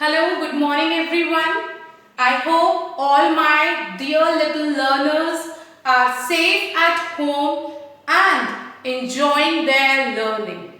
Hello, good morning everyone. I hope all my dear little learners are safe at home and enjoying their learning.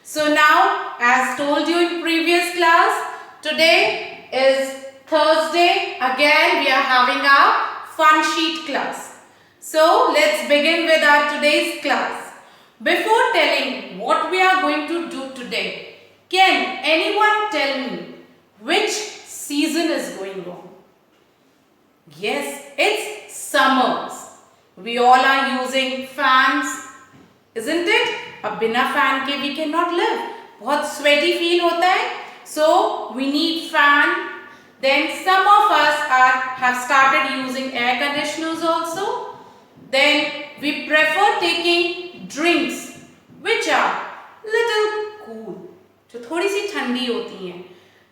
So now, as told you in previous class, today is Thursday. Again, we are having our fun sheet class. So let's begin with our today's class. Before telling what we are going to do today, can anyone tell me which season is going on? Yes, it's summers. We all are using fans, isn't it? अब बिना fan के we cannot live. बहुत sweaty feel होता है. So we need fan. Then some of us have started using air conditioners also. Then we prefer taking drinks which are little cool, जो थोड़ी सी ठंडी होती हैं.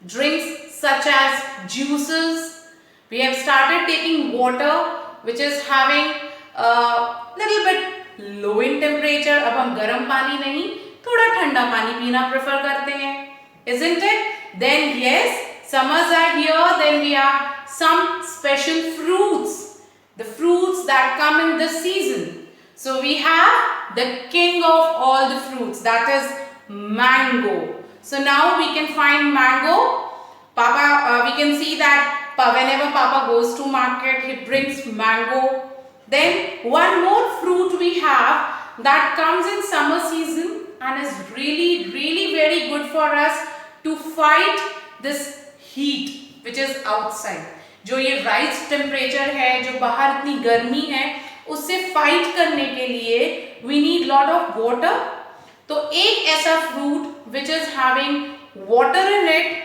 Drinks such as juices. We have started taking water which is having a little bit low in temperature. अब हम गर्म पानी नहीं, थोड़ा ठंडा पानी पीना prefer करते हैं, isn't it? Then yes, summers are here. Then we have some special fruits, the fruits that come in this season. So we have the king of all the fruits, that is mango. So now we can find mango. We can see that whenever Papa goes to market, he brings mango. Then one more fruit we have that comes in summer season and is really very good for us to fight this heat which is outside. जो ये rise temperature है, जो बाहर इतनी गर्मी है, उससे fight करने के लिए we need lot of water. तो एक ऐसा fruit which is having water in it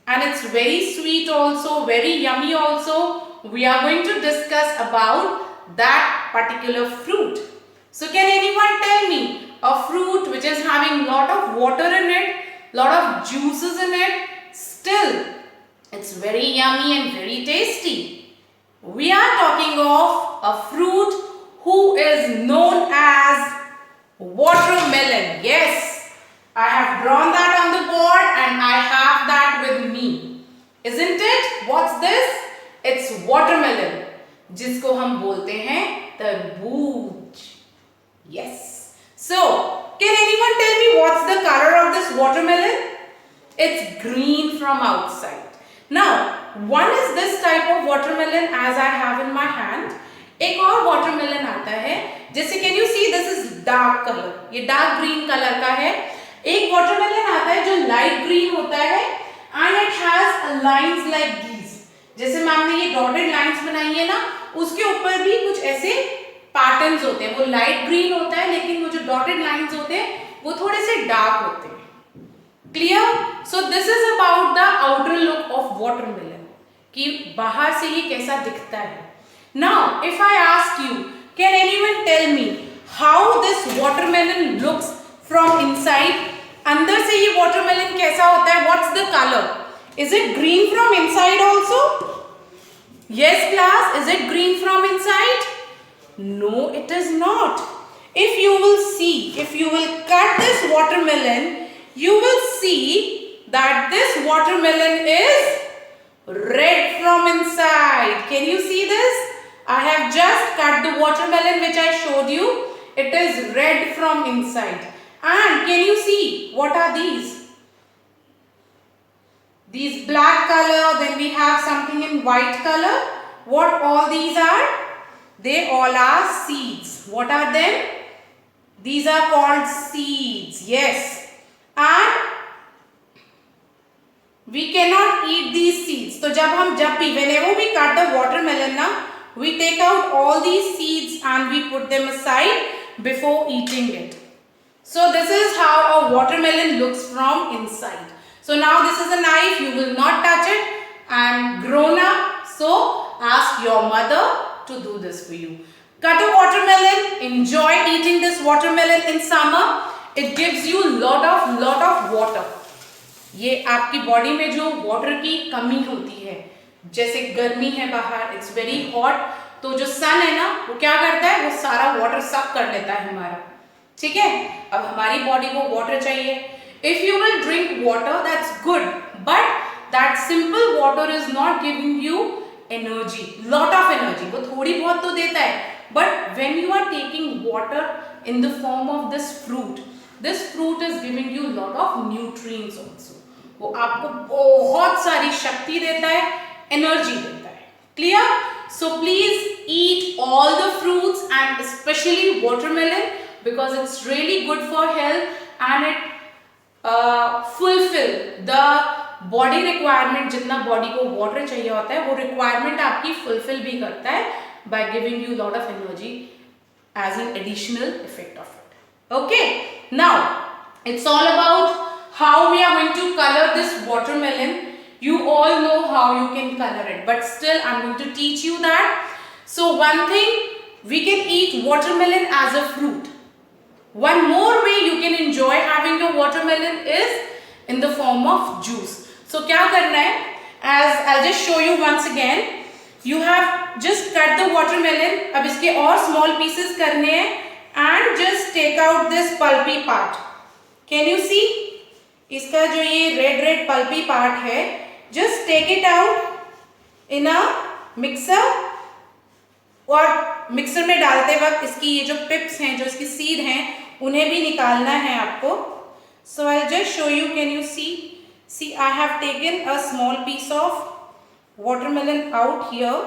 and it's very sweet also, very yummy also, we are going to discuss about that particular fruit. So can anyone tell me a fruit which is having lot of water in it, lot of juices in it, still it's very yummy and very tasty? We are talking of a fruit who is known as watermelon. Yes, I have drawn that on the board and I have that with me. Isn't it? What's this? It's watermelon, जिसको हम बोलते हैं तरबूज. Yes. So, can anyone tell me what's the color of this watermelon? It's green from outside. Now, one is this type of watermelon as I have in my hand. एक और watermelon आता है, जैसे can you see this is dark color, ये dark green color का है. एक watermelon आता है जो light green होता है and it has lines like these. जैसे मैम ने ये dotted lines बनाई है ना, उसके ऊपर भी कुछ ऐसे patterns होते हैं. वो light green होता है लेकिन वो जो dotted lines होते हैं वो थोड़े से dark होते हैं. Clear? So this is about the outer look of watermelon, कि बाहर से ये कैसा दिखता है. Now, if I ask you, can anyone tell me how this watermelon looks from inside? अंदर से ये watermelon कैसा होता है? What's the color? Is it green from inside also? Yes, class. Is it green from inside? No, it is not. If you will see, if you will cut this watermelon, you will see that this watermelon is red from inside. Can you see this? I have just cut the watermelon which I showed you. It is red from inside. And can you see what are these? These black color, then we have something in white color. What all these are? They all are seeds. What are them? These are called seeds. Yes. And we cannot eat these seeds. So whenever we cut the watermelon na, we take out all these seeds and we put them aside before eating it. So this is how a watermelon looks from inside. So now this is a knife, you will not touch it. I am grown up, so ask your mother to do this for you. Cut a watermelon, enjoy eating this watermelon in summer. It gives you lot of water. ये आपकी body में जो water की कमी होती है, जैसे गर्मी है बाहर, इट्स वेरी हॉट, तो जो सन है ना वो क्या करता है, वो सारा वाटर सक कर लेता है हमारा. ठीक है, अब हमारी बॉडी को वाटर चाहिए. If you will drink water that's good, but that simple water is not giving you energy, lot of energy. वो थोड़ी बहुत तो देता है, but when you are taking water in the form of this fruit is giving you lot of nutrients also. वो आपको बहुत सारी शक्ति देता है, एनर्जी देता है. Clear? So please eat all the fruits and especially watermelon because it's really good for health and it fulfill the body requirement. जितना body को water चाहिए होता है वो requirement आपकी fulfill भी करता है by giving you lot of energy as an additional effect of it. Okay, now it's all about how we are going to color this watermelon. You all know how you can color it, but still I'm going to teach you that. So one thing, we can eat watermelon as a fruit. One more way you can enjoy having your watermelon is in the form of juice. So क्या करना है? As I'll just show you once again. You have just cut the watermelon. अब इसके और small pieces करने हैं and just take out this pulpy part. Can you see? इसका जो ये red pulpy part है, just take it out in a mixer. और मिक्सर में डालते वक्त इसकी ये जो पिप्स हैं, जो इसकी सीड हैं, उन्हें भी निकालना है आपको. So I'll just show you. Can you see? See, I have taken a small piece of watermelon out here.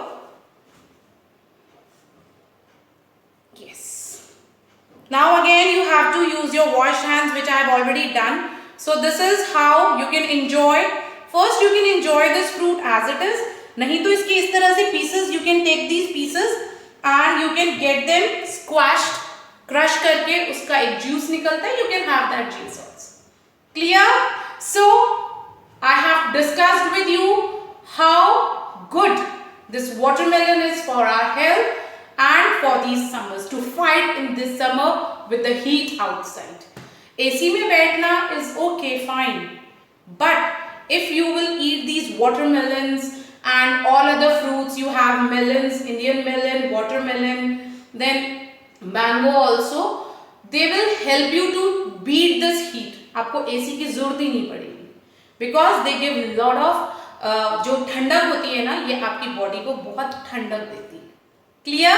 Yes. Now again you have to use your washed hands, which I have already done. So this is how you can enjoy. First you can enjoy this fruit as it is. नहीं तो इसके इस तरह से pieces, you can take these pieces and you can get them squashed, crush करके उसका एक juice निकलता है. You can have that juice also. Clear? So I have discussed with you how good this watermelon is for our health and for these summers, to fight in this summer with the heat outside. AC में बैठना is okay, fine, but if you will eat these watermelons and all other fruits, you have melons, Indian melon, watermelon, then mango also, they will help you to beat this heat. आपको AC की जरूरत ही नहीं पड़ेगी because they give lot of जो ठंडक होती है ना, ये आपकी बॉडी को बहुत ठंडक देती है. Clear?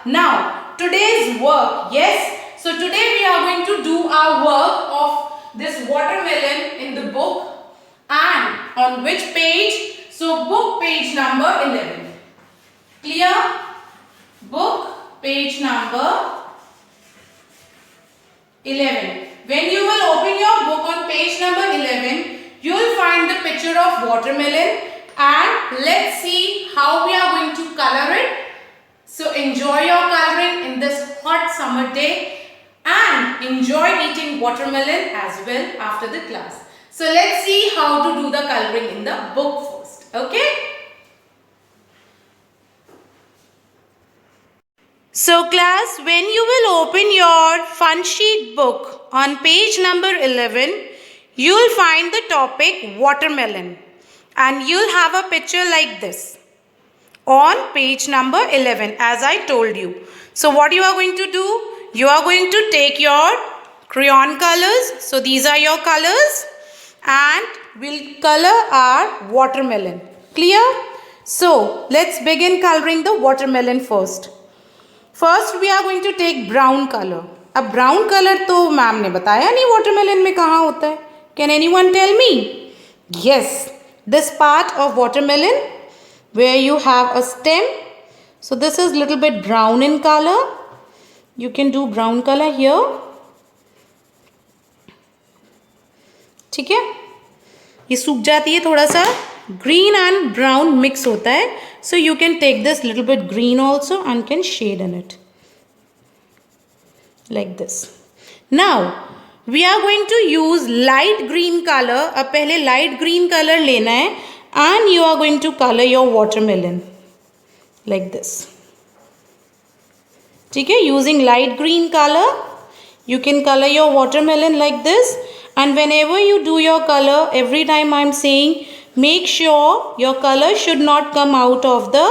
Now today's work, yes. So today we are going to do our work of this watermelon in the book, and on which page? So book page number 11. Clear? Book page number 11. When you will open your book on page number 11, you will find the picture of watermelon, and let's see how we are going to color it. So enjoy your coloring in this hot summer day and enjoy eating watermelon as well after the class. So let's see how to do the coloring in the book first. Okay? So class, when you will open your fun sheet book on page number 11, you will find the topic watermelon, and you will have a picture like this on page number 11 as I told you. So what you are going to do? You are going to take your crayon colors. So these are your colors, and we'll color our watermelon. Clear? So let's begin coloring the watermelon first. First we are going to take brown color. अब brown color तो ma'am ने बताया नहीं watermelon में कहाँ होता है. Can anyone tell me? Yes, this part of watermelon where you have a stem. So this is little bit brown in color. You can do brown color here. ठीक है, ये सूख जाती है थोड़ा सा. Green and brown mix होता है. So you can take this little bit green also and can shade in it like this. Now we are going to use light green color. अब पहले light green color लेना है and you are going to color your watermelon like this. ठीक है, using light green color you can color your watermelon like this. And whenever you do your color, every time I am saying, make sure your color should not come out of the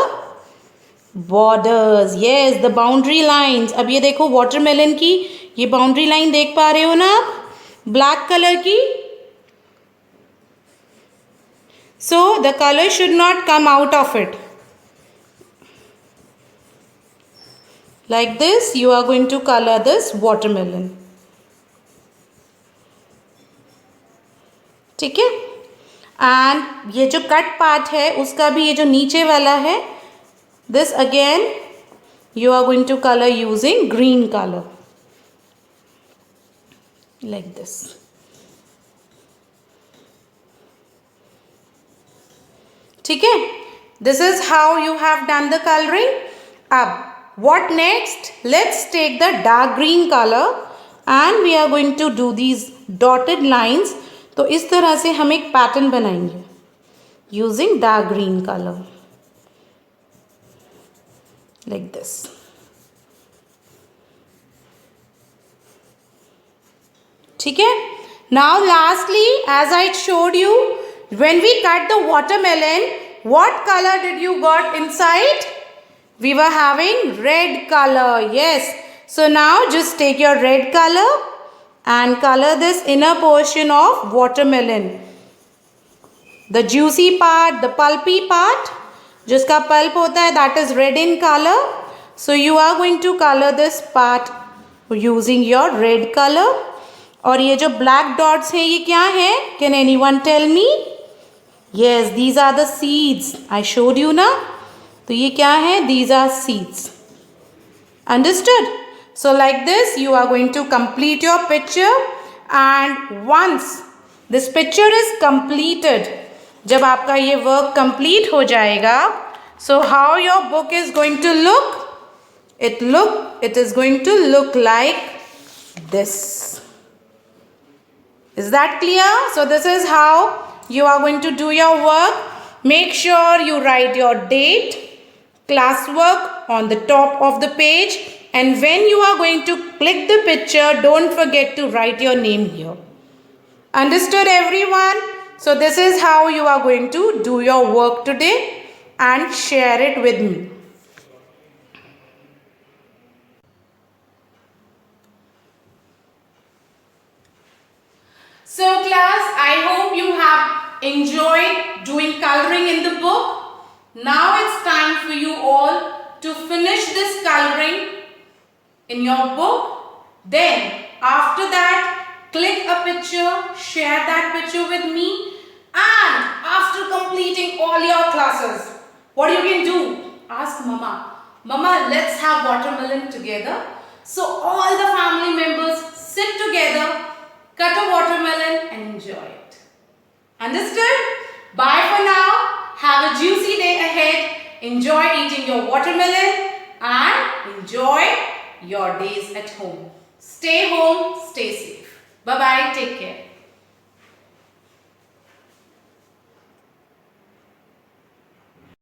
borders. Yes, the boundary lines. अब ये देखो watermelon की ये boundary line देख पा रहे हो ना आप, black color की. So the color should not come out of it. Like this, you are going to color this watermelon. ठीक है. And ये जो कट पार्ट है उसका भी ये जो नीचे वाला है, this again you are going to color using green color. Like this. ठीक है. This is how you have done the coloring. अब what next? Let's take the dark green color and we are going to do these dotted lines. तो इस तरह से हम एक pattern बनाएंगे using dark green color. Like this. ठीक है. Now lastly, as I showed you, when we cut the watermelon, what color did you got inside? We were having red color. Yes. So now just take your red color and color this inner portion of watermelon. The juicy part, the pulpy part, जिसका pulp होता है, that is red in color. So you are going to color this part using your red color. और ये जो black dots हैं ये क्या है? Can anyone tell me? Yes, these are the seeds. I showed you ना. तो ये क्या है? These are seeds. Understood? So like this, you are going to complete your picture, and once this picture is completed, जब आपका ये work complete हो जाएगा, so how your book is going to look? It is going to look like this. Is that clear? So this is how you are going to do your work. Make sure you write your date, classwork on the top of the page, and when you are going to click the picture, don't forget to write your name here. Understood, everyone? So this is how you are going to do your work today and share it with me. So class, I hope you have enjoyed doing coloring in the book. Now it's time for you all to finish this coloring in your book. Then after that, click a picture, share that picture with me, and after completing all your classes, what you can do? Ask Mama. Mama, let's have watermelon together. So all the family members sit together, cut a watermelon and enjoy it. Understood? Bye for now. Have a juicy day ahead. Enjoy eating your watermelon and enjoy your days at home. Stay home, stay safe. Bye-bye. Take care.